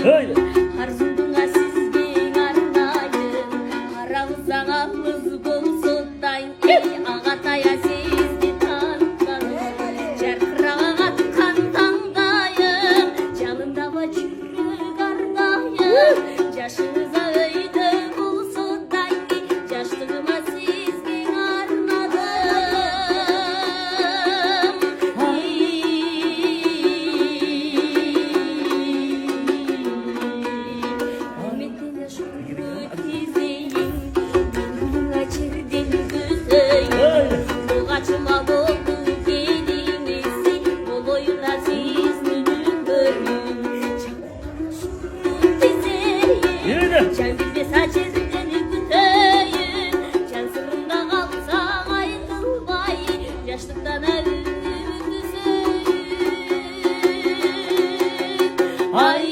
Öyle. Arzumdunga sizge arnayın, aramızağımız bolsun dayın. Ey ağataya sizge tanımadım, jarkırağa atkan tangdayım, canımda vacırık arnayın. Yaşınıza öyle bolsun dayın, yaşlığıma sizge arnadım. Ahmet'ine şükür dizeyim, gönlüme çirdin güzeyim. Boğaçıma oldu gelinizi, bol oyuna siz nünün bölüm. Çakırına şükür dizeyim, can bilde saçezden güteyim. Can sırrında kalsa ayrılmayın, yaşlıktan ölüm düzeyim. Ay